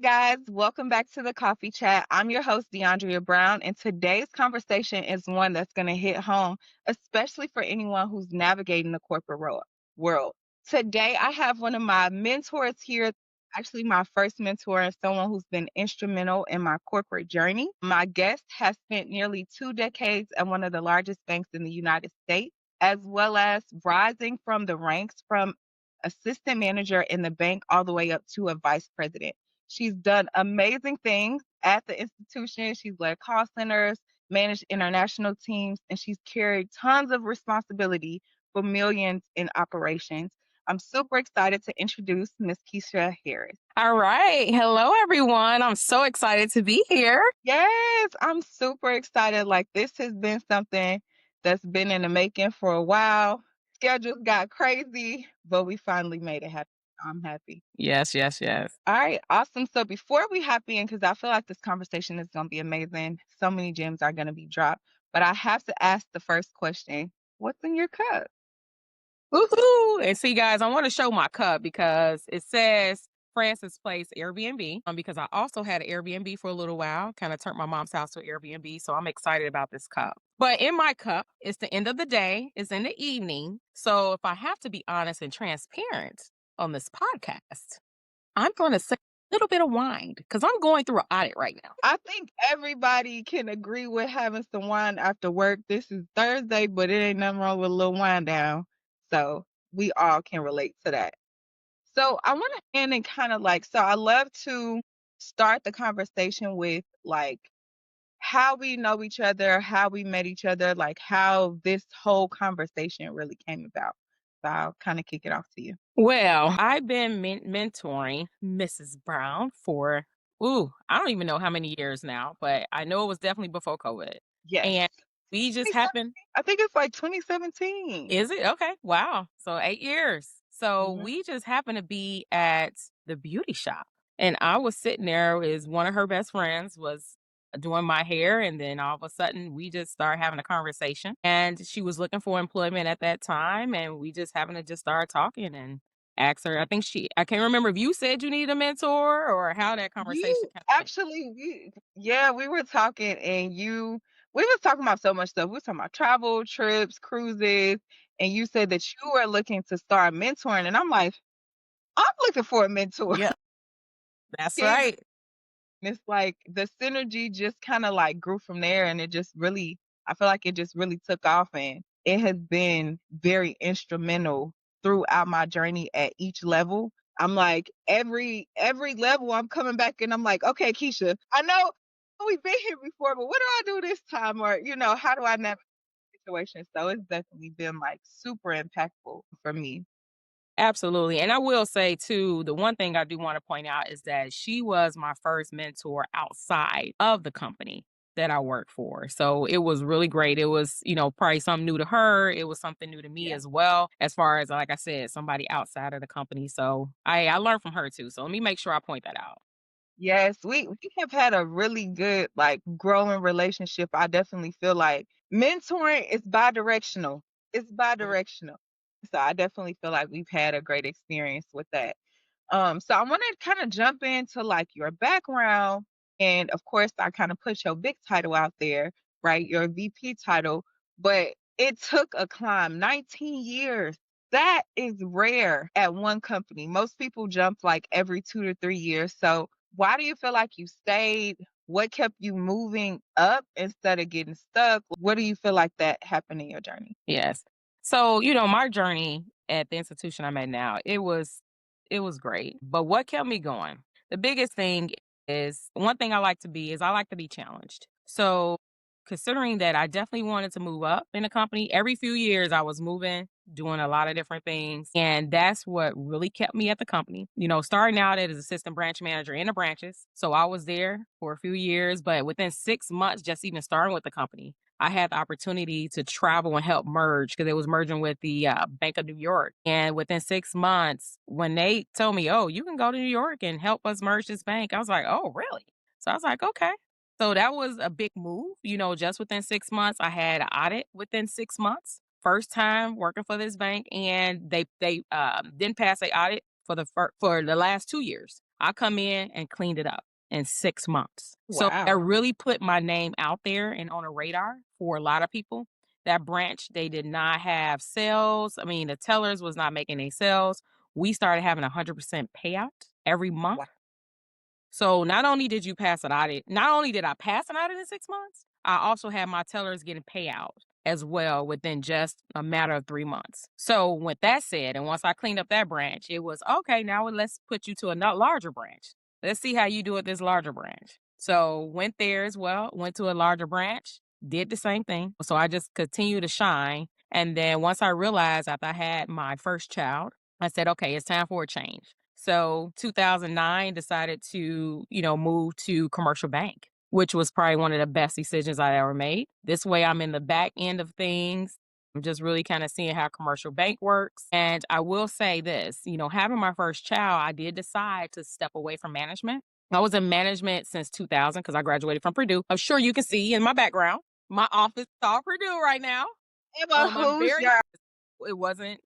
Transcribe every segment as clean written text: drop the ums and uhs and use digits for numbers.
Guys, welcome back to the Coffee Chat. I'm your host, DeAndrea Brown, and today's conversation is one that's going to hit home, especially for anyone who's navigating the world. Today, I have one of my mentors here, actually, my first mentor, and someone who's been instrumental in my corporate journey. My guest has spent nearly 2 decades at one of the largest banks in the United States, as well as rising from the ranks from assistant manager in the bank all the way up to a vice president. She's done amazing things at the institution. She's led call centers, managed international teams, and she's carried tons of responsibility for millions in operations. I'm super excited to introduce Miss Keisha Harris. All right. Hello, everyone. I'm so excited to be here. Yes, I'm super excited. Like, this has been something that's been in the making for a while. Schedules got crazy, but we finally made it happen. I'm happy. Yes, yes, yes. All right, awesome. So before we hop in, because I feel like this conversation is going to be amazing, so many gems are going to be dropped, but I have to ask the first question. What's in your cup? Woohoo. And see, guys, I want to show my cup because it says Francis Place Airbnb. Because I also had an Airbnb for a little while, kind of turned my mom's house to Airbnb. So I'm excited about this cup. But in my cup, it's the end of the day, it's in the evening. So if I have to be honest and transparent on this podcast, I'm going to say a little bit of wine because I'm going through an audit right now. I think everybody can agree with having some wine after work. This is Thursday, but it ain't nothing wrong with a little wine down. So we all can relate to that. So I want to end and kind of like, so I love to start the conversation with like how we know each other, how we met each other, like how this whole conversation really came about. So I'll kind of kick it off to you. Well, I've been mentoring Mrs. Brown for, I don't even know how many years now, but I know it was definitely before COVID. Yes. And we just 2017? happened, I think it's like 2017. is it? Okay. Wow. So 8 years. So Mhm. we just happened to be at the beauty shop. And I was sitting there is one of her best friends was doing my hair. And then all of a sudden we just started having a conversation. And she was looking for employment at that time. And we just happened to just start talking and asked her. I can't remember if you said you needed a mentor or how that conversation You kind of went. actually, yeah, we were talking and we was talking about so much stuff. We was talking about travel, trips, cruises, and you said that you were looking to start mentoring. And I'm like, I'm looking for a mentor. Yeah, that's Kids. right. And it's like the synergy just kind of like grew from there. And it just really, I feel like it just really took off. And it has been very instrumental throughout my journey at each level. I'm like, every level I'm coming back and I'm like, okay, Keisha, I know we've been here before, but what do I do this time? Or, how do I navigate situations? So it's definitely been like super impactful for me. Absolutely. And I will say too, the one thing I do want to point out is that she was my first mentor outside of the company that I work for. So it was really great. It was, probably something new to her. It was something new to me Yeah. as well, as far as like I said, somebody outside of the company. So I learned from her too. So let me make sure I point that out. Yes, we have had a really good, like, growing relationship. I definitely feel like mentoring is bi-directional. It's Mhm. bi-directional. So I definitely feel like we've had a great experience with that. So I want to kind of jump into like your background, and of course, I kind of put your big title out there, right? Your VP title, but it took a climb, 19 years. That is rare at one company. Most people jump like every 2 to 3 years. So why do you feel like you stayed? What kept you moving up instead of getting stuck? What do you feel like that happened in your journey? Yes. So, my journey at the institution I'm at now, it was great. But what kept me going? The biggest thing is one thing I like to be challenged. So, considering that I definitely wanted to move up in the company, every few years I was moving, doing a lot of different things. And that's what really kept me at the company. Starting out as assistant branch manager in the branches. So I was there for a few years, but within 6 months, just even starting with the company, I had the opportunity to travel and help merge because it was merging with the Bank of New York. And within 6 months, when they told me, "Oh, you can go to New York and help us merge this bank," I was like, "Oh, really?" So I was like, "Okay." So that was a big move. Just within 6 months, I had an audit within 6 months. First time working for this bank, and they didn't pass a audit for the last 2 years. I come in and cleaned it up in 6 months. So that Wow. really put my name out there and on a radar for a lot of people. That branch, they did not have sales. I mean, the tellers was not making any sales. We started having 100% payout every month. Wow. So not only did you pass an audit, not only did I pass an audit in 6 months, I also had my tellers getting payout as well within just a matter of 3 months. So with that said, and once I cleaned up that branch, it was okay, now let's put you to a not larger branch. Let's see how you do at this larger branch. So went there as well, went to a larger branch, did the same thing. So I just continued to shine. And then once I realized after I had my first child, I said, okay, it's time for a change. So 2009 decided to, move to commercial bank, which was probably one of the best decisions I ever made. This way I'm in the back end of things. I'm just really kind of seeing how commercial bank works. And I will say this, having my first child, I did decide to step away from management. I was in management since 2000 because I graduated from Purdue. I'm sure you can see in my background, my office is all Purdue right now. Emma, I'm who's very your it wasn't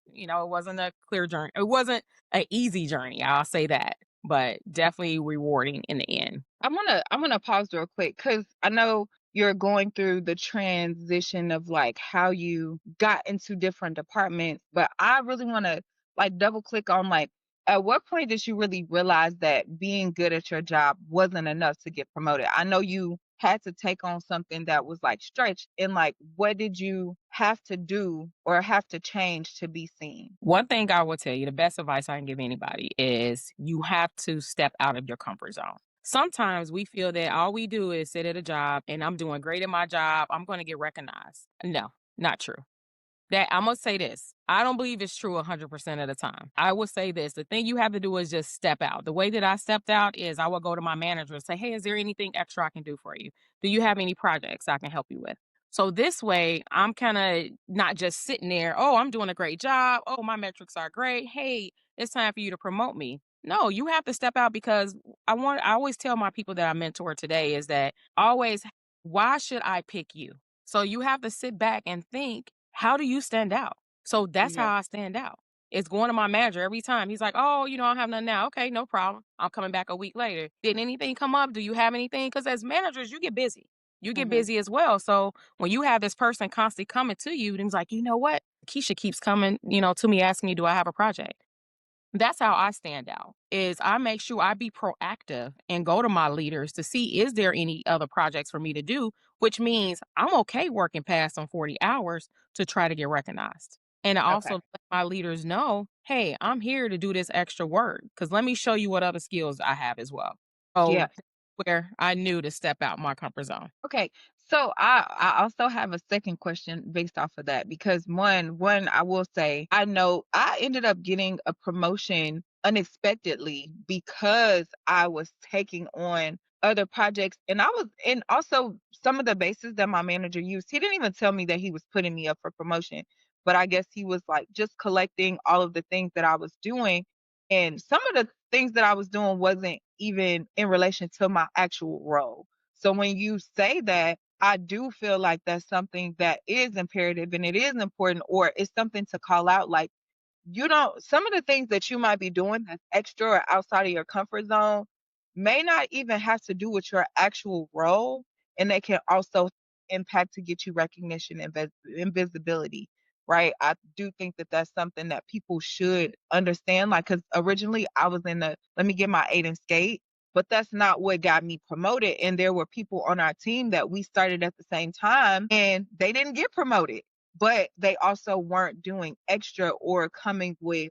a clear journey. It wasn't an easy journey, I'll say that, but definitely rewarding in the end. I'm gonna pause real quick because I know you're going through the transition of like how you got into different departments, but I really want to like double click on like at what point did you really realize that being good at your job wasn't enough to get promoted? I know you had to take on something that was like stretched, and like what did you have to do or have to change to be seen? One thing I will tell you, the best advice I can give anybody is you have to step out of your comfort zone. Sometimes we feel that all we do is sit at a job and I'm doing great at my job. I'm going to get recognized. No, not true. That I'm gonna say this. I don't believe it's true 100% of the time. I will say this. The thing you have to do is just step out. The way that I stepped out is I would go to my manager and say, "Hey, is there anything extra I can do for you? Do you have any projects I can help you with?" So this way, I'm kind of not just sitting there, "Oh, I'm doing a great job. Oh, my metrics are great. Hey, it's time for you to promote me." No, you have to step out because I always tell my people that I mentor today is that always, why should I pick you? So you have to sit back and think, how do you stand out? So that's Yeah. how I stand out. It's going to my manager every time. He's like, "Oh, I don't have nothing now. Okay, no problem. I'm coming back a week later. Did anything come up? Do you have anything?" Because as managers, you get busy. You get Hmm. busy as well. So when you have this person constantly coming to you, then it's like, you know what? Keisha keeps coming, to me asking me, "Do I have a project?" That's how I stand out. Is I make sure I be proactive and go to my leaders to see is there any other projects for me to do, which means I'm okay working past some 40 hours to try to get recognized. And I Okay. also let my leaders know, hey, I'm here to do this extra work because let me show you what other skills I have as well. Yeah. So where I knew to step out my comfort zone. Okay. So I also have a second question based off of that because one I will say I know I ended up getting a promotion unexpectedly because I was taking on other projects, and I was, and also some of the bases that my manager used, he didn't even tell me that he was putting me up for promotion, but I guess he was like just collecting all of the things that I was doing, and some of the things that I was doing wasn't even in relation to my actual role. So when you say that, I do feel like that's something that is imperative and it is important, or it's something to call out. Like, you don't, some of the things that you might be doing that's extra or outside of your comfort zone may not even have to do with your actual role, and they can also impact to get you recognition and and visibility, right? I do think that that's something that people should understand. Like, because originally I was in the let me get my aid and skate, but that's not what got me promoted. And there were people on our team that we started at the same time, and they didn't get promoted, but they also weren't doing extra or coming with,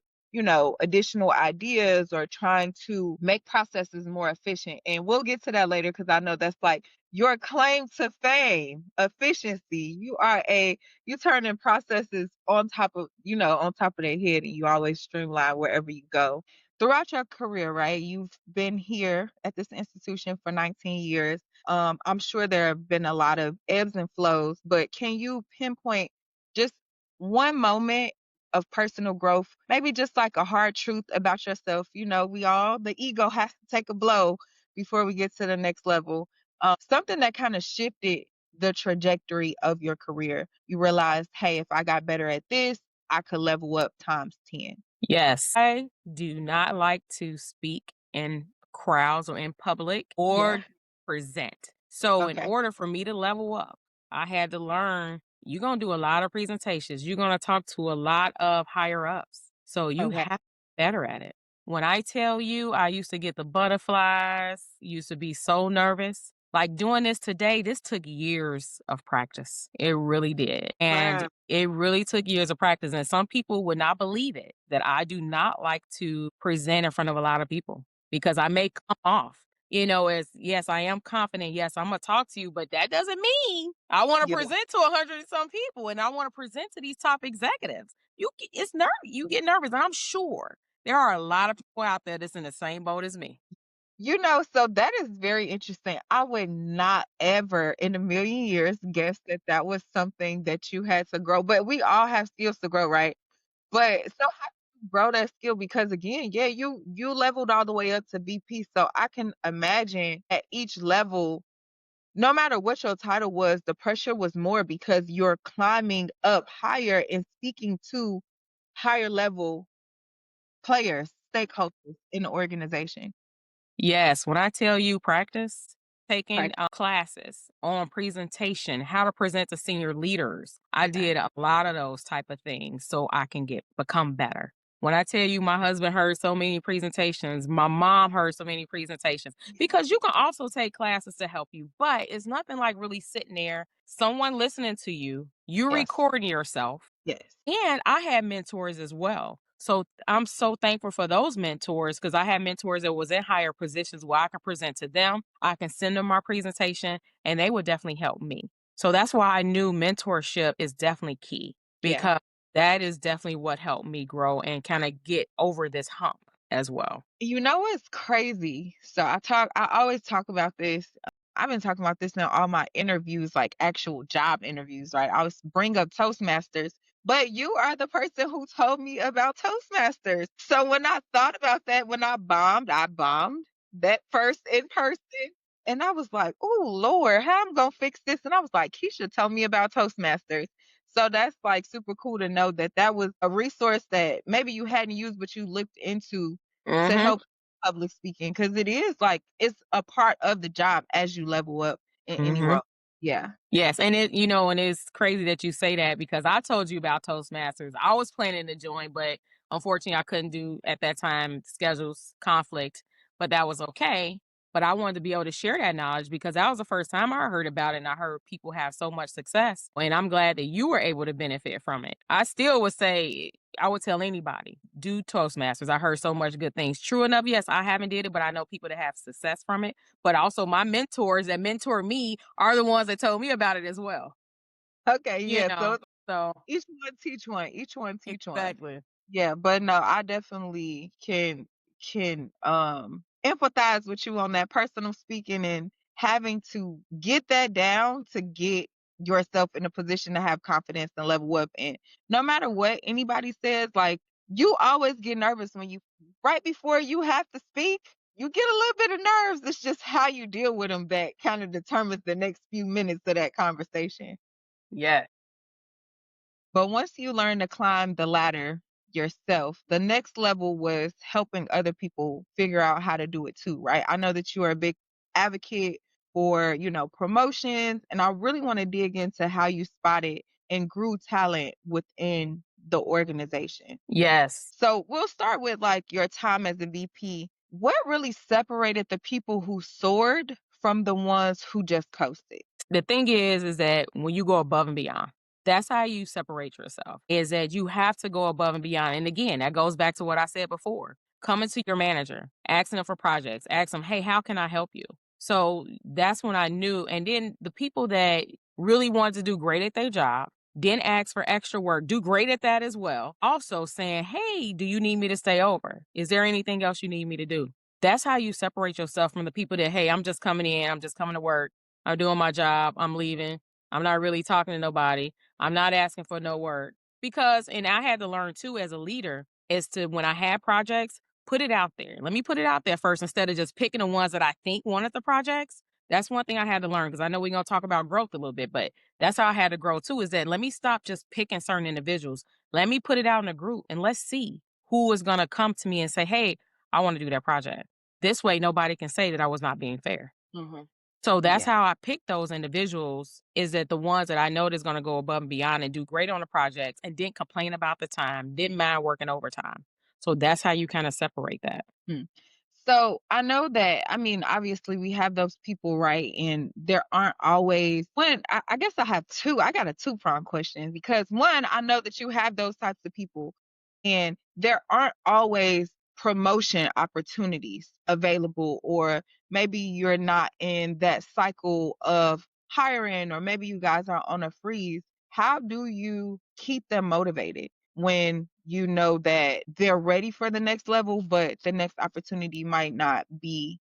additional ideas or trying to make processes more efficient. And we'll get to that later because I know that's like your claim to fame, efficiency. You turn in processes on top of their head, and you always streamline wherever you go. Throughout your career, right? You've been here at this institution for 19 years. I'm sure there have been a lot of ebbs and flows, but can you pinpoint just one moment of personal growth, maybe just like a hard truth about yourself? The ego has to take a blow before we get to the next level. Something that kind of shifted the trajectory of your career. You realized, hey, if I got better at this, I could level up times 10. Yes. I do not like to speak in crowds or in public or Yeah. present. So in Okay. order for me to level up, I had to learn you're going to do a lot of presentations. You're going to talk to a lot of higher ups. So you Okay. have to be better at it. When I tell you, I used to get the butterflies, used to be so nervous. Like doing this today, this took years of practice. It really did. And Wow. it really took years of practice. And some people would not believe it that I do not like to present in front of a lot of people because I may come off, as yes, I am confident. Yes, I'm going to talk to you, but that doesn't mean I want to Yeah. present to 100 and some people and I want to present to these top executives. It's nerve. You get nervous. And I'm sure there are a lot of people out there that's in the same boat as me. So that is very interesting. I would not ever in a million years guess that that was something that you had to grow, but we all have skills to grow, right? But so how did you grow that skill? Because again, yeah, you leveled all the way up to VP. So I can imagine at each level, no matter what your title was, the pressure was more because you're climbing up higher and speaking to higher level players, stakeholders in the organization. Yes, when I tell you practice, taking Right. classes on presentation, how to present to senior leaders. I Yeah. did a lot of those type of things so I can become better. When I tell you my husband heard so many presentations, my mom heard so many presentations because you can also take classes to help you, but it's nothing like really sitting there, someone listening to you, you Yes. recording yourself Yes. and I had mentors as well. So I'm so thankful for those mentors because I had mentors that was in higher positions where I can present to them. I can send them my presentation and they would definitely help me. So that's why I knew mentorship is definitely key Yeah. because that is definitely what helped me grow and kind of get over this hump as well. You know what's crazy? I always talk about this. I've been talking about this in all my interviews, like actual job interviews, right? I always bring up Toastmasters, but you are the person who told me about Toastmasters. So when I thought about that, when I bombed that first in person. And I was like, oh Lord, how I'm gonna fix this? And I was like, Keisha told me about Toastmasters. So that's like super cool to know that that was a resource that maybe you hadn't used, but you looked into to Hmm. help public speaking, because it is like it's a part of the job as you level up in any Hmm. role. Yeah. Yes, and it's crazy that you say that because I told you about Toastmasters. I was planning to join, but unfortunately I couldn't do at that time, schedules conflict, but that was okay. But I wanted to be able to share that knowledge because that was the first time I heard about it and I heard people have so much success. And I'm glad that you were able to benefit from it. I still would say I would tell anybody, do Toastmasters. I heard so much good things. True enough, yes, I haven't did it, but I know people that have success from it. But also my mentors that mentor me are the ones that told me about it as well. Okay, You yeah. So know? So each one teach one. Each one teach one. exactly. Yeah, but no, I definitely can empathize with you on that personal speaking and having to get that down to get yourself in a position to have confidence and level up. And no matter what anybody says, like you always get nervous when you right before you have to speak, you get a little bit of nerves. It's just how you deal with them that kind of determines the next few minutes of that conversation. Yeah. But once you learn to climb the ladder yourself, the next level was helping other people figure out how to do it too, right? I know that you are a big advocate for, promotions, and I really want to dig into how you spotted and grew talent within the organization. Yes. So we'll start with like your time as a VP. What really separated the people who soared from the ones who just coasted? The thing is that when you go above and beyond, that's how you separate yourself. Is that you have to go above and beyond. And again, that goes back to what I said before. Coming to your manager, asking them for projects, ask them, hey, how can I help you? So that's when I knew. And then the people that really wanted to do great at their job, didn't ask for extra work, do great at that as well. Also saying, hey, do you need me to stay over? Is there anything else you need me to do? That's how you separate yourself from the people that, hey, I'm just coming in, I'm just coming to work. I'm doing my job. I'm leaving. I'm not really talking to nobody. I'm not asking for no work. Because, and I had to learn too as a leader, is to when I had projects, put it out there. Let me put it out there first instead of just picking the ones that I think wanted the projects. That's one thing I had to learn because I know we're going to talk about growth a little bit, but that's how I had to grow too is that let me stop just picking certain individuals. Let me put it out in a group and let's see who is going to come to me and say, hey, I want to do that project. This way, nobody can say that I was not being fair. Mhm. So that's Yeah. how I pick those individuals is that the ones that I know that's gonna go above and beyond and do great on the projects and didn't complain about the time, didn't mind working overtime. So that's how you kinda separate that. Hmm. So I know that, I mean, obviously we have those people, right? And there aren't always one. I guess I have two. I got a two-pronged question because one, I know that you have those types of people, and there aren't always promotion opportunities available, or maybe you're not in that cycle of hiring, or maybe you guys are on a freeze. How do you keep them motivated when you know that they're ready for the next level, but the next opportunity might not be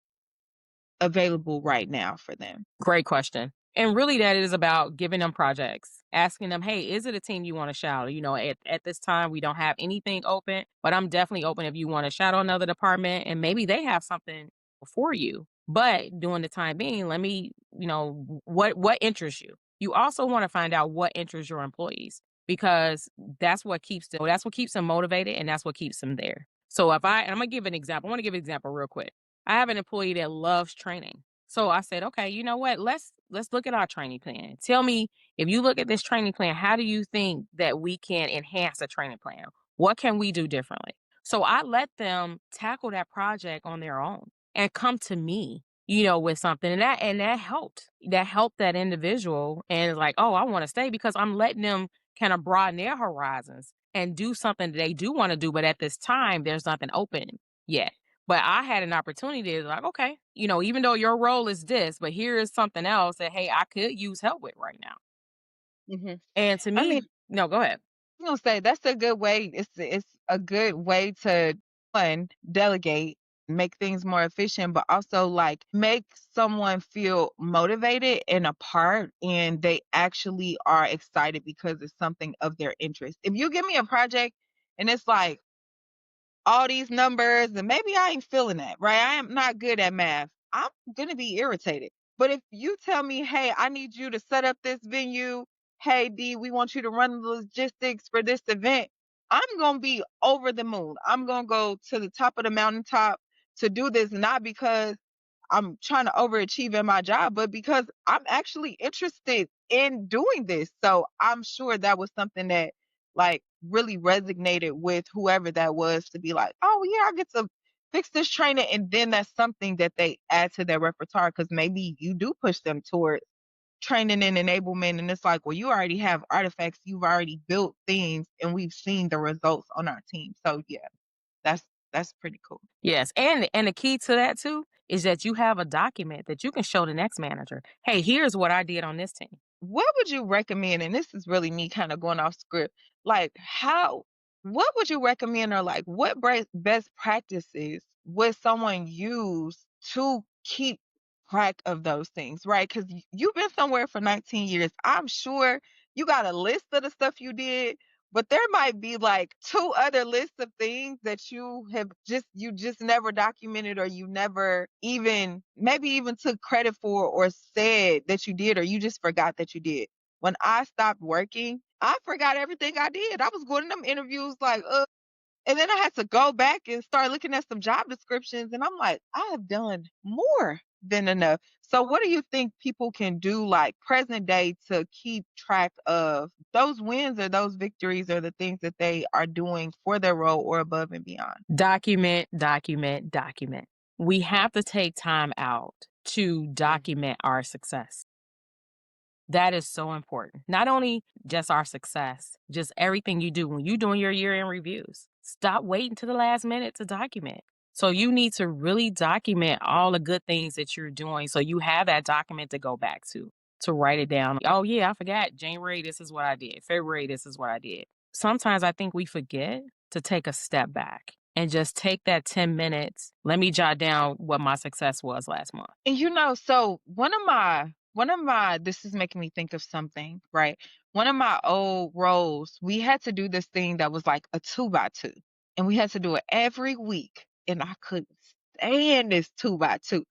available right now for them? Great question. And really that is about giving them projects, asking them, "Hey, is it a team you wanna shadow?" At this time, we don't have anything open, but I'm definitely open if you wanna shadow another department and maybe they have something for you. But during the time being, let me, what interests you? You also wanna find out what interests your employees because that's what keeps them motivated and that's what keeps them there. So if I and I'm gonna give an example. I wanna give an example real quick. I have an employee that loves training. So I said, okay, you know what? Let's look at our training plan. Tell me if you look at this training plan, how do you think that we can enhance the training plan? What can we do differently? So I let them tackle that project on their own and come to me, with something. And that helped. That helped that individual and it's like, oh, I want to stay because I'm letting them kind of broaden their horizons and do something that they do want to do, but at this time there's nothing open yet. But I had an opportunity to like, okay, even though your role is this, but here is something else that, hey, I could use help with right now. Hmm. And to I mean, me, no, go ahead. I'm gonna say that's a good way. It's a good way to, one, delegate, make things more efficient, but also like make someone feel motivated and a part, and they actually are excited because it's something of their interest. If you give me a project and it's like all these numbers and maybe I ain't feeling that, right? I am not good at math. I'm going to be irritated. But if you tell me, "Hey, I need you to set up this venue. Hey, D, we want you to run the logistics for this event." I'm going to be over the moon. I'm going to go to the top of the mountaintop to do this, not because I'm trying to overachieve in my job, but because I'm actually interested in doing this. So I'm sure that was something that like really resonated with whoever that was, to be like, oh yeah, I get to fix this trainer. And then that's something that they add to their repertoire because maybe you do push them towards training and enablement. And it's like, well, you already have artifacts, you've already built things, and we've seen the results on our team. So yeah, that's that's pretty cool. Yes. And the key to that too is that you have a document that you can show the next manager. Hey, here's what I did on this team. What would you recommend? And this is really me kind of going off script. Like, what would you recommend, or like, what best practices would someone use to keep track of those things, right? Because you've been somewhere for 19 years. I'm sure you got a list of the stuff you did, but there might be like two other lists of things that you just never documented, or you never even maybe even took credit for, or said that you did, or you just forgot that you did. When I stopped working, I forgot everything I did. I was going to them interviews like, and then I had to go back and start looking at some job descriptions, and I'm like, I have done more than enough. So what do you think people can do like present day to keep track of those wins or those victories or the things that they are doing for their role or above and beyond? Document, document, document. We have to take time out to Mhm. document our success. That is so important. Not only just our success, just everything you do when you're doing your year end reviews. Stop waiting to the last minute to document. So you need to really document all the good things that you're doing so you have that document to go back to write it down. Oh yeah, I forgot January this is what I did. February this is what I did. Sometimes I think we forget to take a step back and just take that 10 minutes. Let me jot down what my success was last month. And so one of my this is making me think of something, right? One of my old roles, we had to do this thing that was like a 2 by 2. And we had to do it every week. And I couldn't stand this 2 by 2.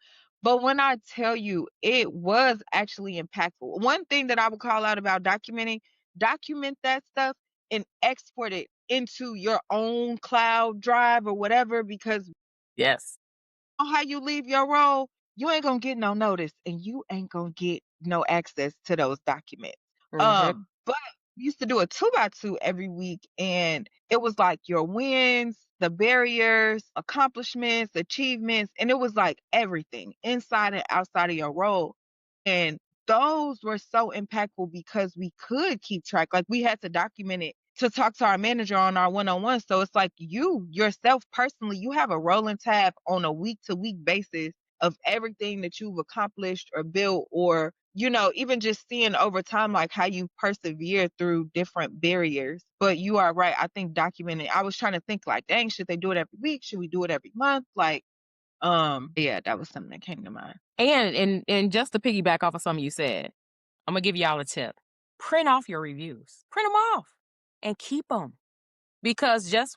But when I tell you it was actually impactful. One thing that I would call out about documenting, document that stuff and export it into your own cloud drive or whatever, because Yes. on how you leave your role, you ain't gonna get no notice and you ain't gonna get no access to those documents. Mhm. But we used to do a 2 by 2 every week, and it was like your wins, the barriers, accomplishments, achievements, and it was like everything inside and outside of your role. And those were so impactful because we could keep track. Like we had to document it to talk to our manager on our one-on-one. So it's like you yourself personally, you have a rolling tab on a week to week basis of everything that you've accomplished or built, or even just seeing over time like how you persevere through different barriers. But you are right. I think documenting, I was trying to think like, dang, should they do it every week? Should we do it every month? Like, yeah, that was something that came to mind. And just to piggyback off of something you said, I'm gonna give y'all a tip. Print off your reviews. Print them off and keep them. Because just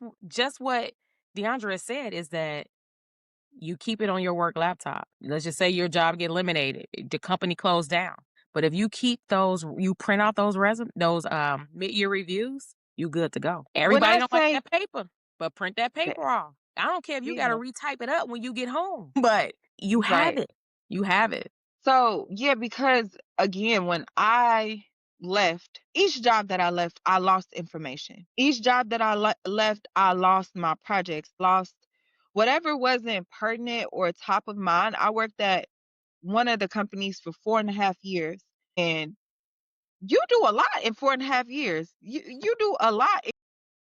what Deandra said is that you keep it on your work laptop. Let's just say your job get eliminated, the company closed down. But if you keep those, you print out those mid-year reviews, you good to go. When Everybody I don't like say that paper, but print that that, paper off. I don't care if you got to yeah, retype it up when you get home, but you have right. it. You have it. So, yeah, because again, when I left, each job that I left, I lost information. Each job that I left, I lost my projects, lost whatever wasn't pertinent or top of mind. I worked at one of the companies for 4.5 years, and you do a lot in 4.5 years. You do a lot,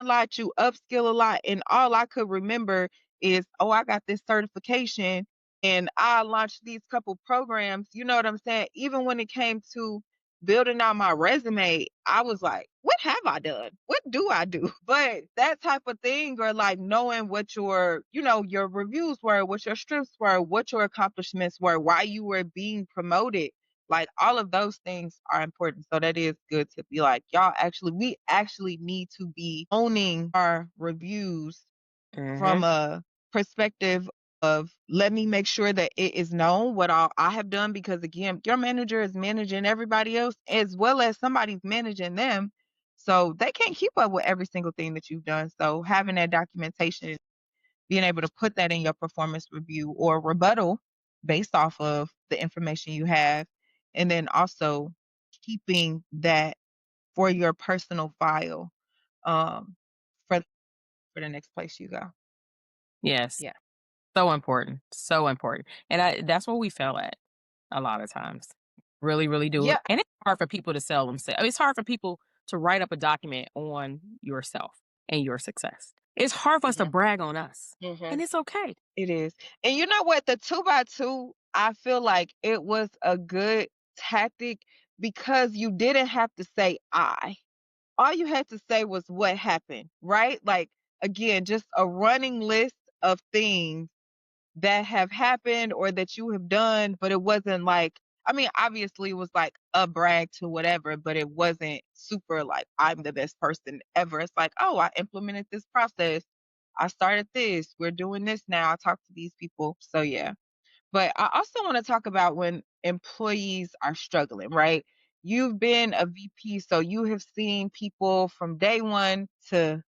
lot, you upskill a lot. And all I could remember is, oh, I got this certification and I launched these couple programs. You know what I'm saying? Even when it came to building out my resume, I was like, what have I done? What do I do? But that type of thing, or like knowing what your reviews were, what your strengths were, what your accomplishments were, why you were being promoted, like all of those things are important. So that is good to be like, we actually need to be owning our reviews Hmm. from a perspective of, let me make sure that it is known what all I have done, because again, your manager is managing everybody else as well as somebody's managing them. So they can't keep up with every single thing that you've done. So having that documentation, being able to put that in your performance review or rebuttal based off of the information you have, and then also keeping that for your personal file, um, for the next place you go. Yes. Yeah. So important. So important. And that's where we fail at a lot of times. Really, really do Yeah. it. And it's hard for people to sell themselves. It's hard for people to write up a document on yourself and your success. It's hard for us to Mhm, brag on us. And mhm. it's okay. It is. And you know what? The 2 by 2, I feel like it was a good tactic because you didn't have to say I. All you had to say was what happened, right? Like, again, just a running list of things that have happened or that you have done, but it wasn't like, I mean, obviously it was like a brag to whatever, but it wasn't super like, I'm the best person ever. It's like, oh, I implemented this process. I started this. We're doing this now. I talked to these people. So yeah. But I also want to talk about when employees are struggling, right? You've been a VP, so you have seen people from day one to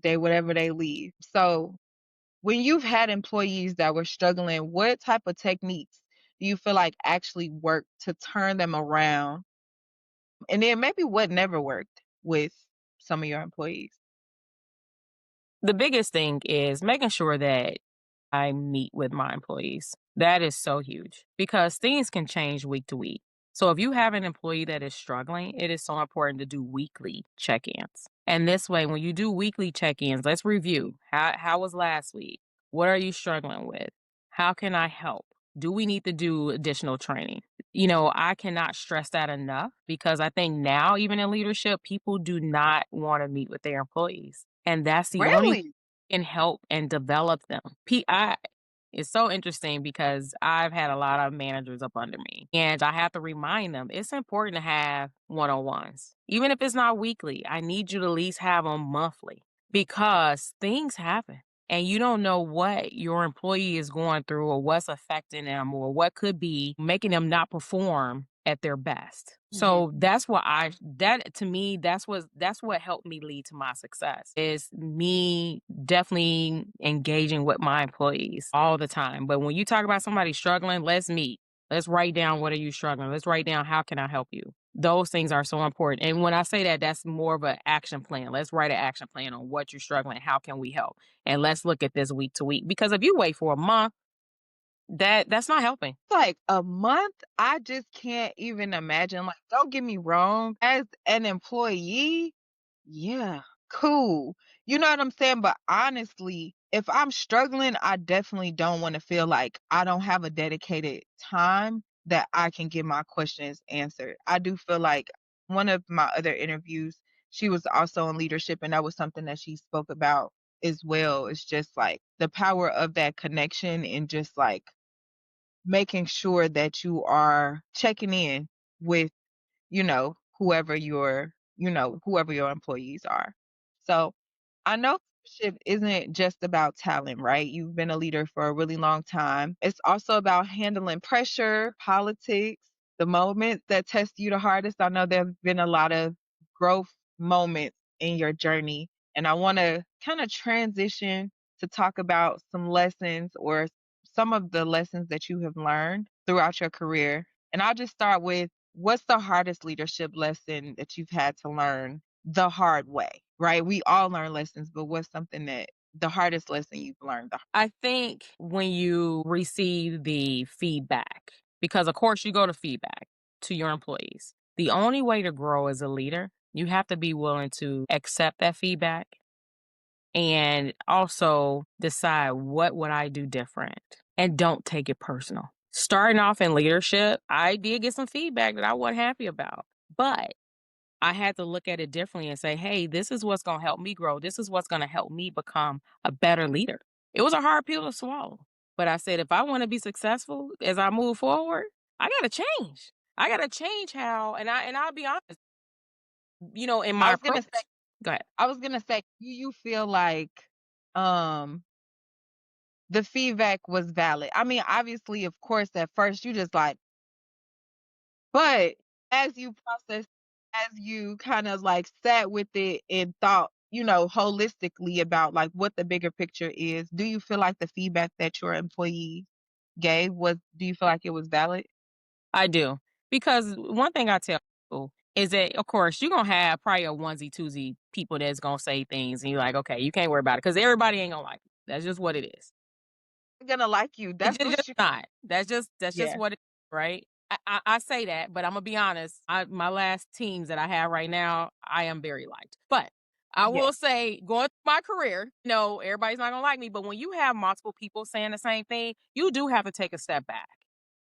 day whatever they leave. So when you've had employees that were struggling, what type of techniques do you feel like actually work to turn them around? And then maybe what never worked with some of your employees? The biggest thing is making sure that I meet with my employees. That is so huge because things can change week to week. So if you have an employee that is struggling, it is so important to do weekly check-ins. And this way, when you do weekly check-ins, let's review. How was last week? What are you struggling with? How can I help? Do we need to do additional training? I cannot stress that enough because I think now, even in leadership, people do not want to meet with their employees. And that's the only Really? can help and develop them. It's so interesting because I've had a lot of managers up under me, and I have to remind them it's important to have one on ones. Even if it's not weekly, I need you to at least have them monthly because things happen and you don't know what your employee is going through or what's affecting them or what could be making them not perform at their best. Mhm. So that to me, that's what helped me lead to my success is me definitely engaging with my employees all the time. But when you talk about somebody struggling, let's meet. Let's write down what are you struggling. Let's write down how can I help you. Those things are so important. And when I say that, that's more of an action plan. Let's write an action plan on what you're struggling. How can we help? And let's look at this week to week. Because if you wait for a month, that's not helping. Like a month, I just can't even imagine. Like, don't get me wrong, as an employee, yeah, cool. You know what I'm saying? But honestly, if I'm struggling, I definitely don't want to feel like I don't have a dedicated time that I can get my questions answered. I do feel like one of my other interviews, she was also in leadership, and that was something that she spoke about as well. It's just like the power of that connection and just like making sure that you are checking in with, whoever your employees are. So I know leadership isn't just about talent, right? You've been a leader for a really long time. It's also about handling pressure, politics, the moments that test you the hardest. I know there have been a lot of growth moments in your journey, and I want to kind of transition to talk about some lessons or some of the lessons that you have learned throughout your career. And I'll just start with what's the hardest leadership lesson that you've had to learn the hard way, right? We all learn lessons, but what's something that the hardest lesson you've learned? I think when you receive the feedback, because of course you go to feedback to your employees, the only way to grow as a leader, you have to be willing to accept that feedback and also decide what would I do different and don't take it personal. Starting off in leadership, I did get some feedback that I wasn't happy about, but I had to look at it differently and say, hey, this is what's going to help me grow. This is what's going to help me become a better leader. It was a hard pill to swallow. But I said, if I want to be successful as I move forward, I got to change. I got to change how, and I'll be honest, in I my was gonna say, approach. Go ahead. do you feel like um the feedback was valid? I mean, obviously, of course, at first you just like, but as you process, as you kind of like sat with it and thought, holistically about like what the bigger picture is, do you feel like the feedback that your employee gave do you feel like it was valid? I do. Because one thing I tell people is that, of course, you're going to have probably a onesie, twosie people that's going to say things and you're like, okay, you can't worry about it because everybody ain't going to like it. That's just what it is. They're gonna like you. It's That's just, what just you. not. That's just Yeah. what it is, right? I say that, but I'm gonna be honest. My last teams that I have right now, I am very liked. But I Yeah. will say, going through my career, no, everybody's not gonna like me. But when you have multiple people saying the same thing, you do have to take a step back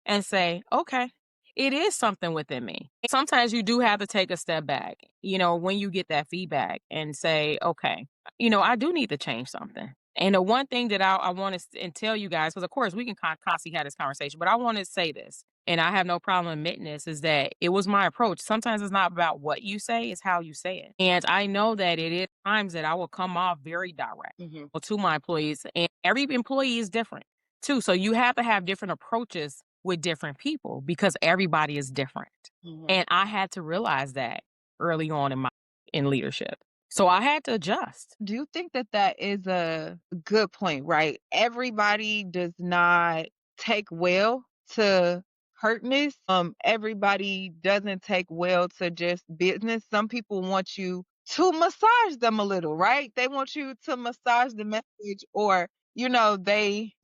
and say, okay, it is something within me. Sometimes you do have to take a step back, when you get that feedback and say, okay, I do need to change something. And the one thing that I want to and tell you guys, because of course we can constantly have this conversation, but I want to say this, and I have no problem admitting this, is that it was my approach. Sometimes it's not about what you say, it's how you say it. And I know that it is times that I will come off very direct Mhm. to my employees, and every employee is different too. So you have to have different approaches with different people because everybody is different. Mhm. And I had to realize that early on in leadership. So I had to adjust. Do you think that that is a good point, right? Everybody does not take well to hurtness. Everybody doesn't take well to just business. Some people want you to massage them a little, right? They want you to massage the message or,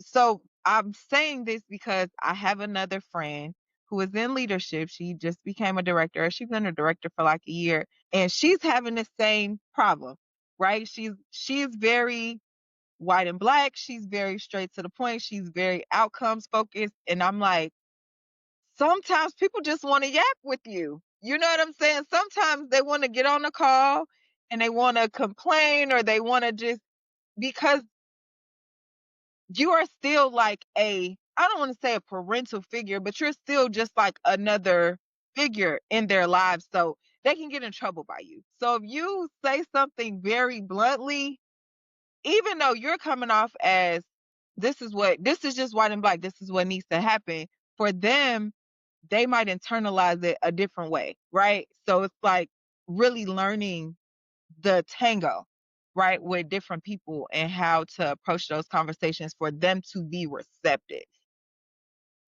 so I'm saying this because I have another friend who is in leadership. She just became a director. She's been a director for like a year and she's having the same problem, right? She's very white and black. She's very straight to the point. She's very outcomes focused. And I'm like, sometimes people just want to yap with you. You know what I'm saying? Sometimes they want to get on the call and they want to complain or they want to just because you are still like I don't want to say a parental figure, but you're still just like another figure in their lives. So they can get in trouble by you. So if you say something very bluntly, even though you're coming off as this is just white and black, this is what needs to happen for them, they might internalize it a different way, right? So it's like really learning the tango, right, with different people and how to approach those conversations for them to be receptive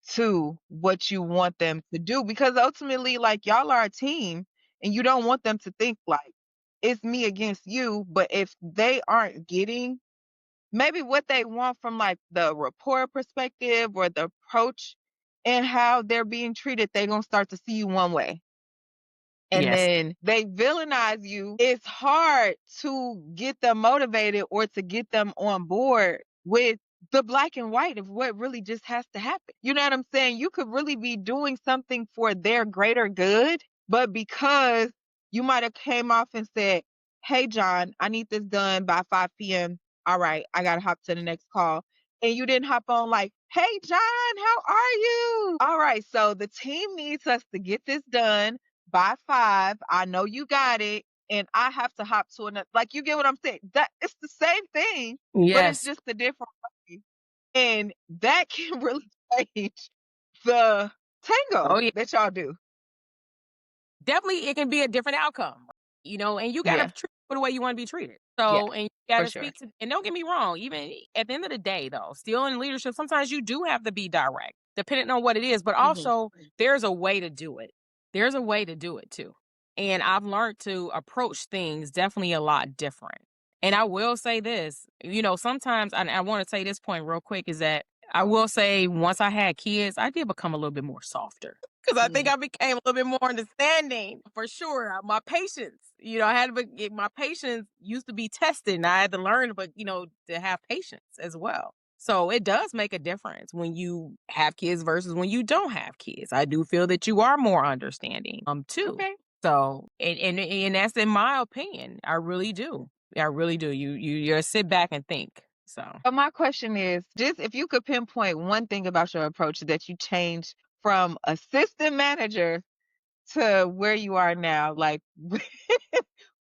to what you want them to do. Because ultimately, like, y'all are a team and you don't want them to think like it's me against you. But if they aren't getting maybe what they want from like the rapport perspective or the approach and how they're being treated, they're gonna start to see you one way and Yes. then they villainize you, it's hard to get them motivated or to get them on board with the black and white of what really just has to happen. You know what I'm saying? You could really be doing something for their greater good, but because you might have came off and said, "Hey John, I need this done by 5 p.m. All right, I got to hop to the next call." And you didn't hop on like, "Hey John, how are you? All right, so the team needs us to get this done by 5. I know you got it, and I have to hop to another, like, you get what I'm saying? That it's the same thing, but it's Yes. just a different way, and that can really change the Oh, tango yeah. that y'all do. Definitely, it can be a different outcome, and you gotta Yeah, treat people the way you wanna be treated. yeah, So, and you for gotta sure. speak to, and don't get me wrong, even at the end of the day, though, still in leadership, sometimes you do have to be direct, depending on what it is, but Mhm. also there's a way to do it. There's a way to do it too. And I've learned to approach things definitely a lot different. And I will say this, sometimes, and I wanna say this point real quick, is that I will say once I had kids, I did become a little bit more softer. Because I think Mm, I became a little bit more understanding for sure. My patience, I had to my patience used to be tested, and I had to learn, but to have patience as well. So it does make a difference when you have kids versus when you don't have kids. I do feel that you are more understanding, too. okay. So, and that's in my opinion. I really do. I really do. You just sit back and think. So. So my question is, just if you could pinpoint one thing about your approach that you changed from assistant manager to where you are now, like,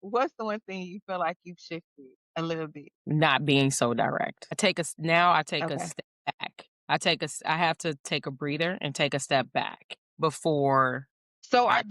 what's the one thing you feel like you've shifted a little bit? Not being so direct. I take a Okay. step back. I have to take a breather and take a step back before So I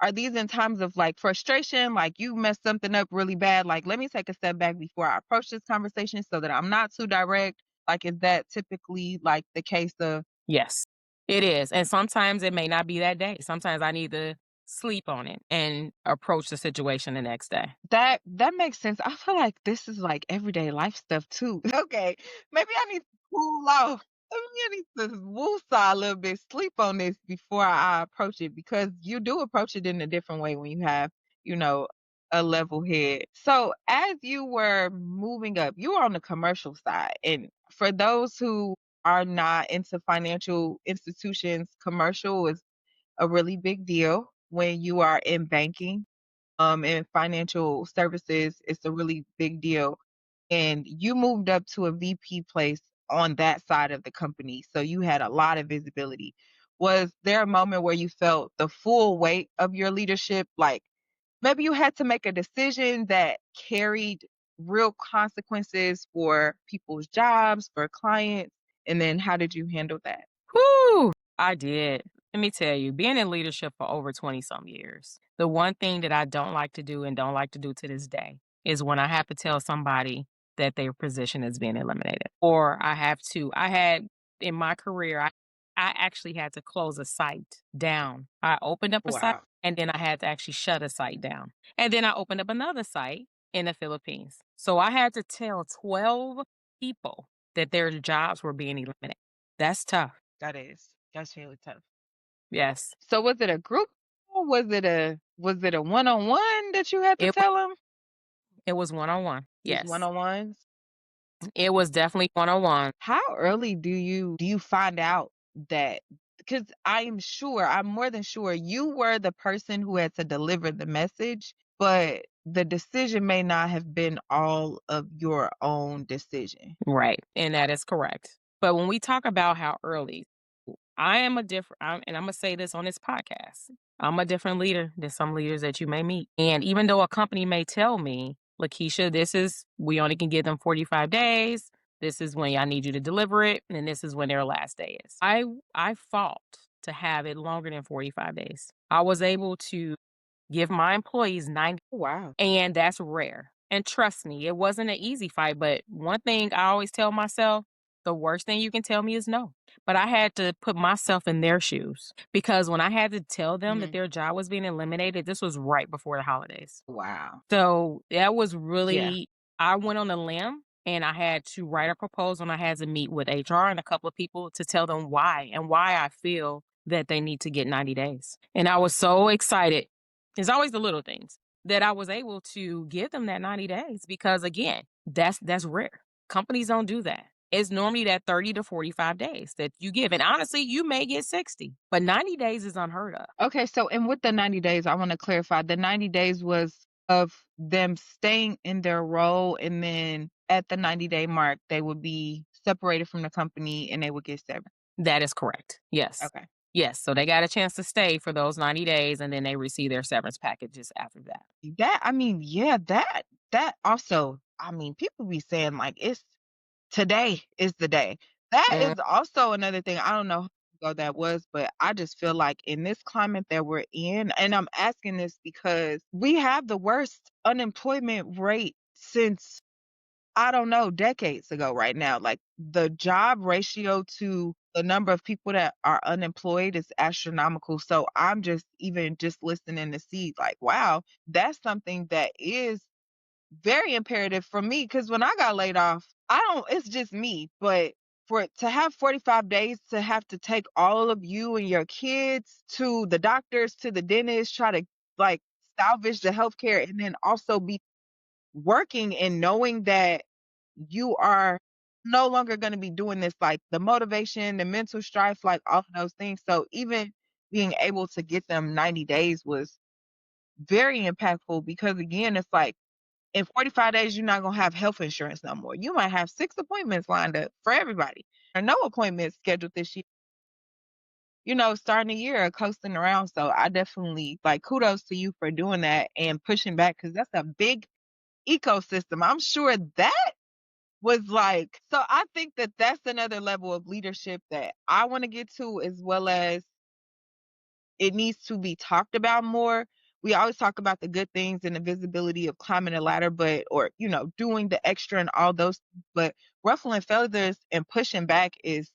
are these in times of like frustration, like you messed something up really bad, like let me take a step back before I approach this conversation so that I'm not too direct? Like is that typically like the case of Yes, it is, and sometimes it may not be that day. Sometimes I need to sleep on it and approach the situation the next day. that makes sense. I feel like this is like everyday life stuff too. Okay. Maybe I need to cool off. Maybe I need to woosah a little bit, sleep on this before I approach it because you do approach it in a different way when you have, you know, a level head. So as you were moving up, you were on the commercial side. And for those who are not into financial institutions, commercial is a really big deal when you are in banking and financial services. It's a really big deal. And you moved up to a VP place on that side of the company. So you had a lot of visibility. Was there a moment where you felt the full weight of your leadership? Like maybe you had to make a decision that carried real consequences for people's jobs, for clients. And then how did you handle that? Whew, I did. Let me tell you, being in leadership for over 20 some years, the one thing that I don't like to do and don't like to do to this day is when I have to tell somebody that their position is being eliminated. Or I had in my career, I actually had to close a site down. I opened up a site Wow. and then I had to actually shut a site down. And then I opened up another site in the Philippines. So I had to tell 12 people that their jobs were being eliminated. That's tough. That is. That's really tough. Yes. So was it a group call? Was it a one-on-one that you had to It wa tell them? it was one-on-one. It was Yes. one-on-ones? It was definitely one-on-one. How early do you find out that because I am sure, I'm more than sure you were the person who had to deliver the message, but the decision may not have been all of your own decision. Right, and that is correct. But when we talk about how early, I am a different and Imma say this on this podcast. I'm a different leader than some leaders that you may meet. And even though a company may tell me, "Lakeisha, we only can give them 45 days. This is when I need you to deliver it, and this is when their last day is." I fought to have it longer than 45 days. I was able to give my employees 90, Wow. and that's rare. And trust me, it wasn't an easy fight, but one thing I always tell myself, the worst thing you can tell me is no. But I had to put myself in their shoes because when I had to tell them that Mhm. their job was being eliminated, this was right before the holidays. Wow. So that was Yeah. really, I went on a limb and I had to write a proposal and I had to meet with HR and a couple of people to tell them why and why I feel that they need to get 90 days. And I was so excited. It's always the little things that I was able to give them that 90 days because again, that's rare. Companies don't do that. It's normally that 30 to 45 days that you give. And honestly, you may get 60, but 90 days is unheard of. Okay, so and with the 90 days, I wanna clarify, the 90 days was of them staying in their role, and then at the 90-day mark, they would be separated from the company and they would get severance. That is correct. Yes. Okay. Yes, so they got a chance to stay for those 90 days, and then they receive their severance packages after that. That I mean, yeah, that also I mean, people be saying, like, it's today is the day. That Mm, is also another thing, I don't know how long ago that was, but I just feel like in this climate that we're in, and I'm asking this because we have the worst unemployment rate since, I don't know, decades ago right now. Like, the job ratio to the number of people that are unemployed is astronomical, so I'm just even just listening to see, like, wow, that's something that is very imperative for me because when I got laid off, I don't it's just me, but for it to have 45 days to have to take all of you and your kids to the doctors, to the dentist, try to like salvage the healthcare and then also be working and knowing that you are no longer going to be doing this, like the motivation, the mental strife, like all of those things. So even being able to get them 90 days was very impactful because again, it's like in 45 days, you're not gonna have health insurance no more. You might have 6 appointments lined up for everybody, or no appointments scheduled this year, starting the year coasting around. So I definitely like kudos to you for doing that and pushing back because that's a big ecosystem. I'm sure that was like so I think that that's another level of leadership that I wanna get to as well as it needs to be talked about more. We always talk about the good things and the visibility of climbing a ladder, but or doing the extra and all those, but ruffling feathers and pushing back is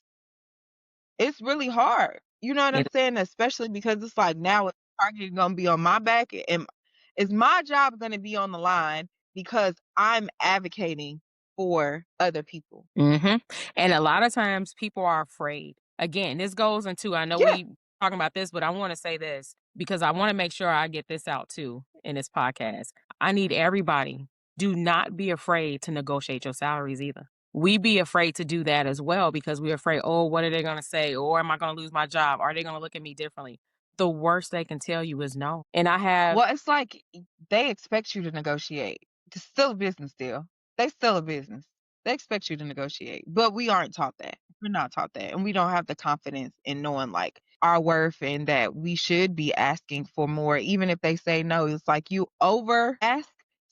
it's really hard. You know what I'm it saying? Especially because it's like now it's target gonna be on my back and is my job gonna be on the line because I'm advocating for other people. mhm, and a lot of times people are afraid. Again, this goes into I know Yeah. we talking about this, but I wanna say this because I wanna make sure I get this out too in this podcast. I need everybody, do not be afraid to negotiate your salaries either. We be afraid to do that as well because we're afraid, "Oh, what are they gonna say? Or am I gonna lose my job? Are they gonna look at me differently?" The worst they can tell you is no, and I have Well, it's like they expect you to negotiate. It's still a business deal. They still a business. They expect you to negotiate, but we aren't taught that. We're not taught that, and we don't have the confidence in knowing like our worth and that we should be asking for more, even if they say no. It's like you over ask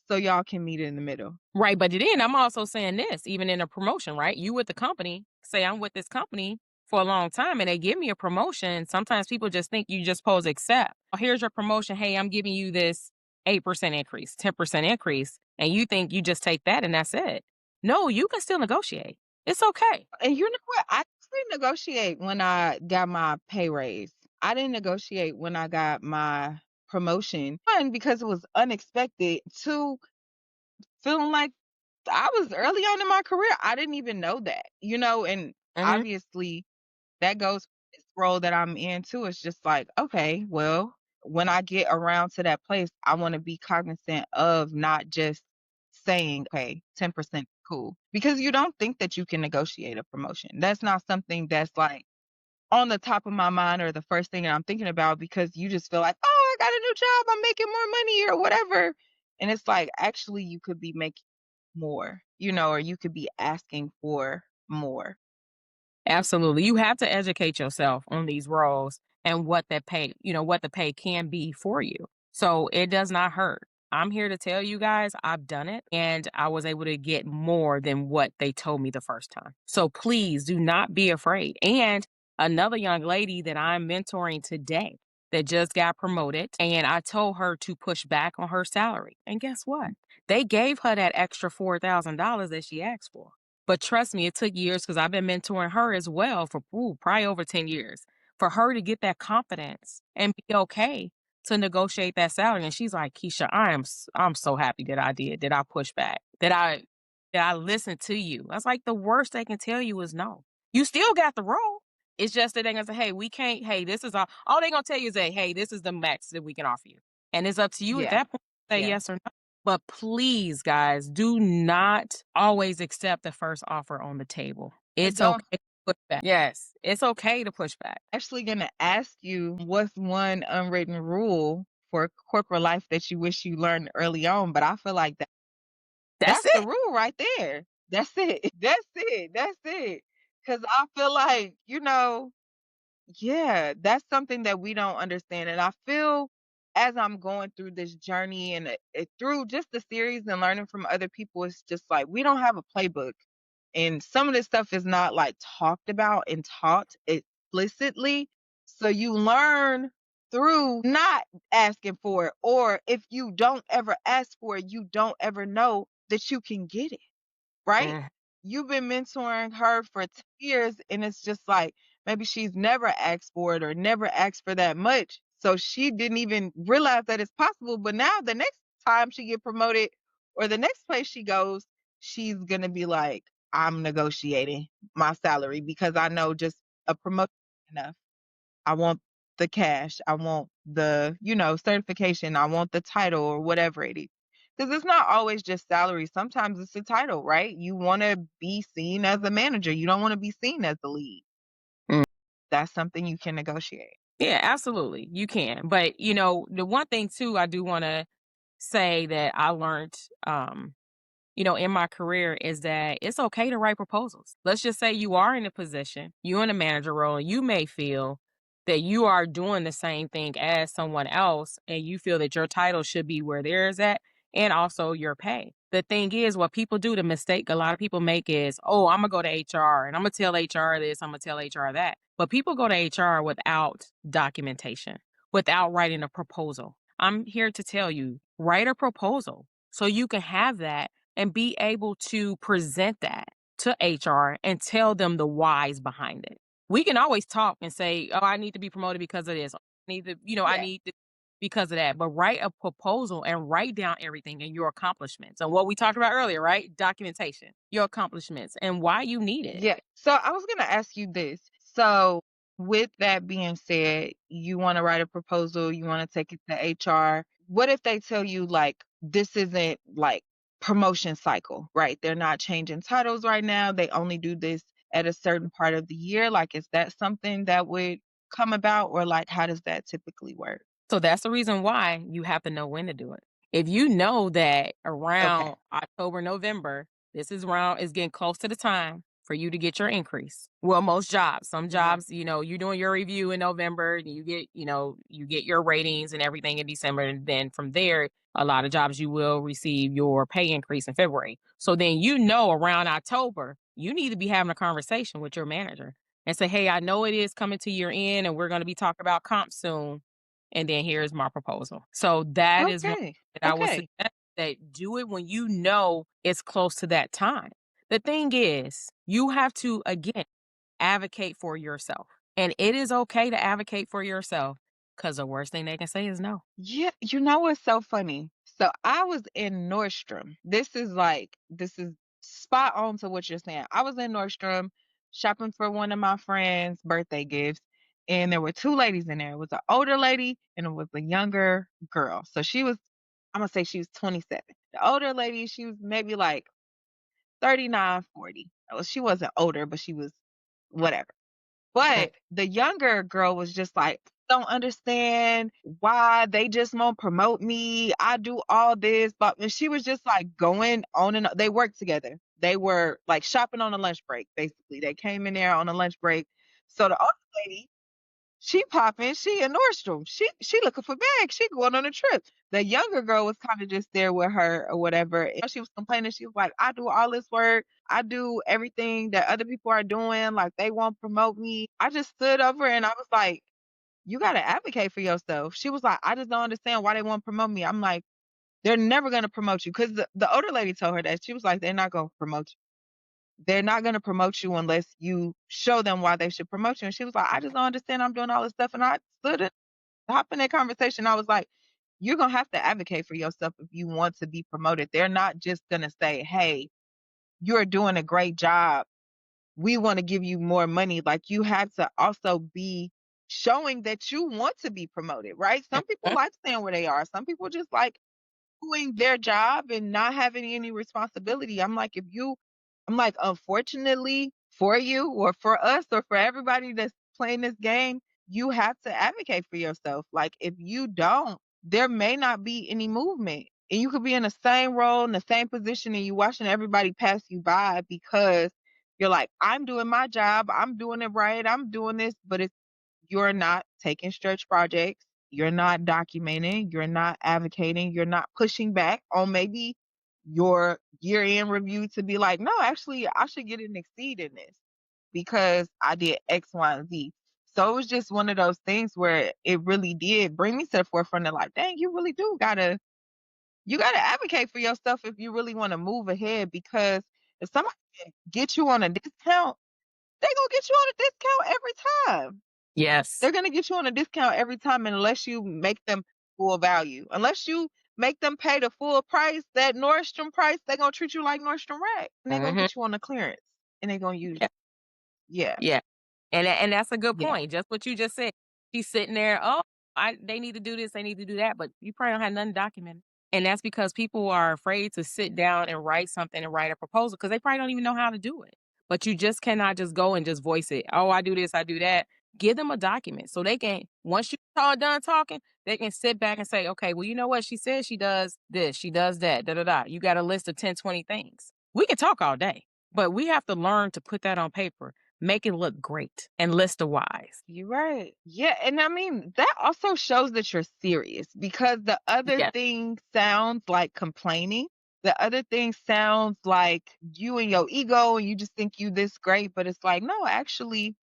so y'all can meet in the middle. right, but then I'm also saying this, even in a promotion, right? You with the company, say I'm with this company for a long time and they give me a promotion. Sometimes people just think you just supposed to accept. "Oh, here's your promotion. Hey, I'm giving you this 8% increase, 10% increase. And you think you just take that and that's it. No, you can still negotiate. It's okay. And you know what? I didn't negotiate when I got my pay raise. I didn't negotiate when I got my promotion. One, because it was unexpected. Two, feeling like I was early on in my career. I didn't even know that, and Hmm. obviously that goes for this role that I'm in too. It's just like, okay, well, when I get around to that place, I want to be cognizant of not just saying, okay, 10% cool. Because you don't think that you can negotiate a promotion. That's not something that's like on the top of my mind or the first thing that I'm thinking about because you just feel like, oh, I got a new job. I'm making more money or whatever. And it's like, actually, you could be making more, or you could be asking for more. Absolutely. You have to educate yourself on these roles and what that pay, what the pay can be for you. So it does not hurt. I'm here to tell you guys I've done it and I was able to get more than what they told me the first time. So please do not be afraid. And another young lady that I'm mentoring today that just got promoted, and I told her to push back on her salary. And guess what? They gave her that extra $4,000 that she asked for. But trust me, it took years because I've been mentoring her as well for probably over 10 years for her to get that confidence and be okay to negotiate that salary. And she's like, Keisha, I'm so happy that I did, that I pushed back, that I listened to you. That's like the worst they can tell you is no. You still got the role. It's just that they're gonna say, hey, we can't, hey, this is all they're gonna tell you is that, hey, this is the max that we can offer you. And it's up to you at Yeah. that point to say Yeah. yes or no. But please, guys, do not always accept the first offer on the table. And It's don't okay to push back. Yes, it's okay to push back. actually gonna ask you what's one unwritten rule for corporate life that you wish you learned early on, but I feel like That's that's the it. rule right there. That's it. That's it. That's it. Cause I feel like, yeah, that's something that we don't understand. And I feel as I'm going through this journey and through just the series and learning from other people, it's just like we don't have a playbook. And some of this stuff is not like talked about and taught explicitly. So you learn through not asking for it. Or if you don't ever ask for it, you don't ever know that you can get it, right? Mm. You've been mentoring her for 2 years, and it's just like maybe she's never asked for it or never asked for that much. So she didn't even realize that it's possible. But now the next time she get promoted or the next place she goes, she's gonna be like, I'm negotiating my salary because I know just a promotion is enough. I want the cash. I want the, certification. I want the title or whatever it is. Because it's not always just salary. Sometimes it's the title, right? You want to be seen as a manager. You don't want to be seen as the lead. Mm. That's something you can negotiate. Yeah, absolutely. You can. But, the one thing too I do want to say that I learned in my career is that it's okay to write proposals. Let's just say you are in a position, you're in a manager role, and you may feel that you are doing the same thing as someone else, and you feel that your title should be where theirs at, and also your pay. The thing is, what people do, the mistake a lot of people make is, oh, I'm gonna go to HR and I'm gonna tell HR this, I'm gonna tell HR that. But people go to HR without documentation, without writing a proposal. I'm here to tell you, write a proposal so you can have that and be able to present that to HR and tell them the whys behind it. We can always talk and say, "Oh, I need to be promoted because of this. I Yeah. need to because of that." But write a proposal and write down everything and your accomplishments and what we talked about earlier, right? Documentation, your accomplishments and why you need it. Yeah. So I was going to ask you this. So, with that being said, you want to write a proposal, you want to take it to HR. What if they tell you, like, this isn't like promotion cycle, right? They're not changing titles right now. They only do this at a certain part of the year. Like, is that something that would come about, or like, how does that typically work? So that's the reason why you have to know when to do it. If you know that Okay. around October, November, this is around is getting close to the time for you to get your increase. Well, most jobs, some Yeah. jobs, you're doing your review in November, and you get your ratings and everything in December, and then from there, a lot of jobs you will receive your pay increase in February. So then around October, you need to be having a conversation with your manager and say, "Hey, I know it is coming to your end, and we're going to be talking about comp soon, and then here's my proposal." So that is one Okay. that I would Okay. suggest, that do it when you know it's close to that time. The thing is, you have to again advocate for yourself. And it is okay to advocate for yourself because the worst thing they can say is no. Yeah, you know what's so funny? So I was in Nordstrom. This is spot on to what you're saying. I was in Nordstrom shopping for one of my friends' birthday gifts, and there were two ladies in there. It was an older lady and it was a younger girl. So I'm gonna say she was 27. The older lady, she was maybe like 39, 40. Well, she wasn't older, but she was whatever. Mm. But the younger girl was just like, "Don't understand why they just won't promote me. I do all this." But and she was just like going on and they worked together. They were like shopping on a lunch break, basically. They came in there on a lunch break. So the older lady, she popping, she in Nordstrom. She looking for bags. She going on a trip. The younger girl was kind of just there with her or whatever. And she was complaining. She was like, "I do all this work. I do everything that other people are doing, like they won't promote me. I just stood over and I was like, you gotta advocate for yourself. She was like, I just don't understand why they won't promote me. I'm like, they're never gonna promote you. Cause the older lady told her that. She was like, they're not gonna promote you. They're not gonna promote you unless you show them why they should promote you. And she was like, I just don't understand. I'm doing all this stuff. And I stood it, hop in that conversation. I was like, you're gonna have to advocate for yourself if you want to be promoted. They're not just gonna say, hey, you're doing a great job. We want to give you more money. Like you have to also be showing that you want to be promoted, right? Some people Mhm. like staying where they are. Some people just like doing their job and not having any responsibility. I'm like, unfortunately for you or for us or for everybody that's playing this game, you have to advocate for yourself. Like, if you don't, there may not be any movement. And you could be in the same role, in the same position, and you watching everybody pass you by because you're like, I'm doing my job, I'm doing it right, I'm doing this, but you're not taking stretch projects, you're not documenting, you're not advocating, you're not pushing back on maybe your year end review to be like, no, actually, I should get an exceed in this because I did X, Y, and Z. So it was just one of those things where it really did bring me to the forefront of like, dang, you really do you gotta advocate for yourself if you really want to move ahead because if somebody can get you on a discount, they gonna get you on a discount every time. Yes. They're gonna get you on a discount every time unless you make them full value. Unless you make them pay the full price, that Nordstrom price, they're gonna treat you like Nordstrom Rack. And they're gonna Mhm. get you on the clearance. And they're gonna use Yeah. you. Yeah. Yeah. And that's a good Yeah. point. Just what you just said. She's sitting there, "Oh, they need to do this, they need to do that," but you probably don't have nothing documented. And that's because people are afraid to sit down and write something and write a proposal because they probably don't even know how to do it. But you just cannot just go and just voice it. "Oh, I do this, I do that." Give them a document so they can once you all done talking, they can sit back and say, "Okay, well, you know what? She says she does this, she does that, da da da." You got a list of 10, 20 things. We can talk all day, but we have to learn to put that on paper. Make it look great and list the whys. You're right. Yeah. And I mean, that also shows that you're serious because the other Yes. thing sounds like complaining. The other thing sounds like you and your ego and you just think you this great, but it's like, no, actually,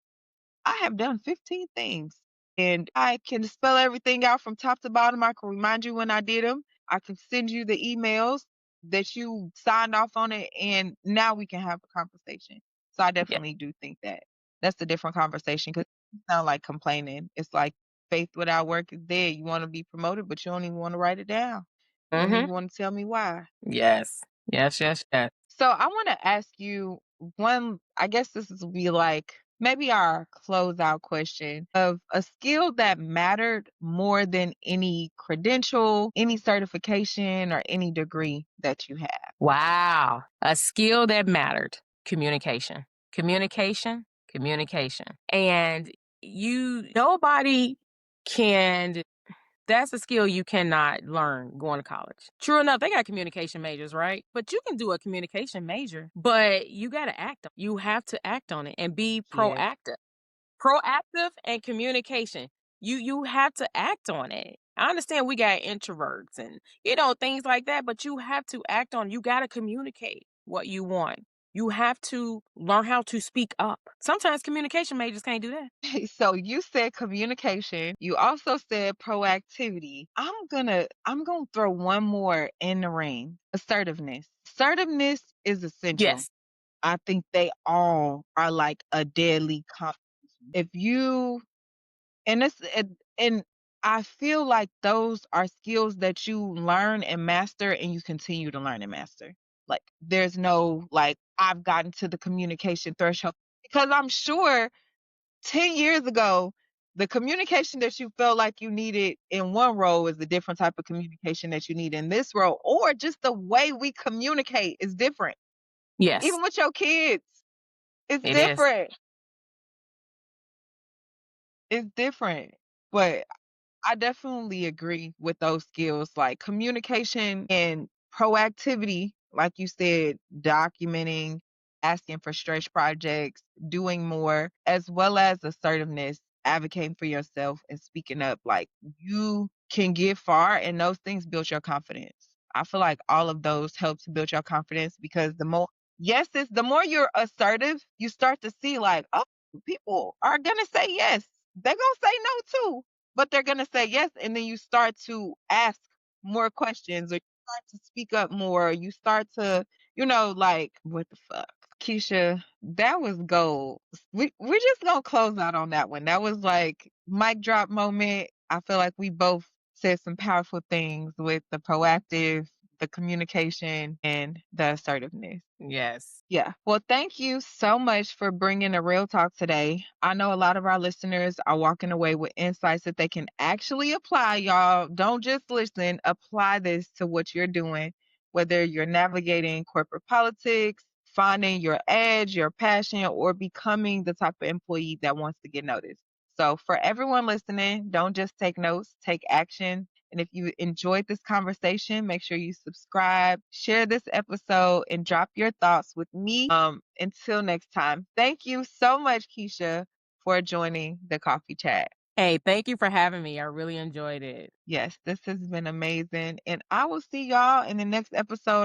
I have done 15 things and I can spell everything out from top to bottom. I can remind you when I did them. I can send you the emails that you signed off on it, and now we can have a conversation. So I Yeah. definitely do think that that's a different conversation because it sounds like complaining. It's like faith without work is dead. You want to be promoted, but you don't even want to write it down. You don't Mhm. even want to tell me why. Yes. Yes, yes, yes. So I want to ask you one, I guess this will be like maybe our closeout question of a skill that mattered more than any credential, any certification, or any degree that you have. Wow. A skill that mattered. Communication. Communication, communication. And nobody can that's a skill you cannot learn going to college. True enough, they got communication majors, right? But you can do a communication major, but you got to act. You have to act on it and be Yes. proactive. Proactive and communication. You have to act on it. I understand we got introverts and things like that, but you have to act on. You got to communicate what you want. You have to learn how to speak up. Sometimes communication majors can't do that. So you said communication. You also said proactivity. I'm gonna throw one more in the ring. Assertiveness. Assertiveness is essential. Yes. I think they all are like a deadly combination. If you and it's and I feel like those are skills that you learn and master and you continue to learn and master. Like there's no like I've gotten to the communication threshold because I'm sure 10 years ago the communication that you felt like you needed in one role is a different type of communication that you need in this role or just the way we communicate is different. Yes, Even with your kids, it's it is. different. It's different. But I definitely agree with those skills like communication and proactivity, like you said, documenting, asking for stretch projects, doing more, as well as assertiveness, advocating for yourself and speaking up. Like you can get far, and those things build your confidence. I feel like all of those help to build your confidence because the more yes is the more you're assertive, you start to see like, oh, people are gonna say yes. They're gonna say no too, but they're gonna say yes. And then you start to ask more questions or you start to speak up more. You start to, like, what the fuck? Keisha, that was gold. We're just gonna close out on that one. That was like mic drop moment. I feel like we both said some powerful things with the proactive, the communication, and the assertiveness. Yes. Yeah. Well, thank you so much for bringing a real talk today. I know a lot of our listeners are walking away with insights that they can actually apply, y'all. Don't just listen, apply this to what you're doing, whether you're navigating corporate politics, finding your edge, your passion, or becoming the type of employee that wants to get noticed. So, for everyone listening, don't just take notes, take action. And if you enjoyed this conversation, make sure you subscribe, share this episode, and drop your thoughts with me. Until next time, thank you so much, Keisha, for joining the coffee chat. Hey, thank you for having me. I really enjoyed it. Yes, this has been amazing. And I will see y'all in the next episode.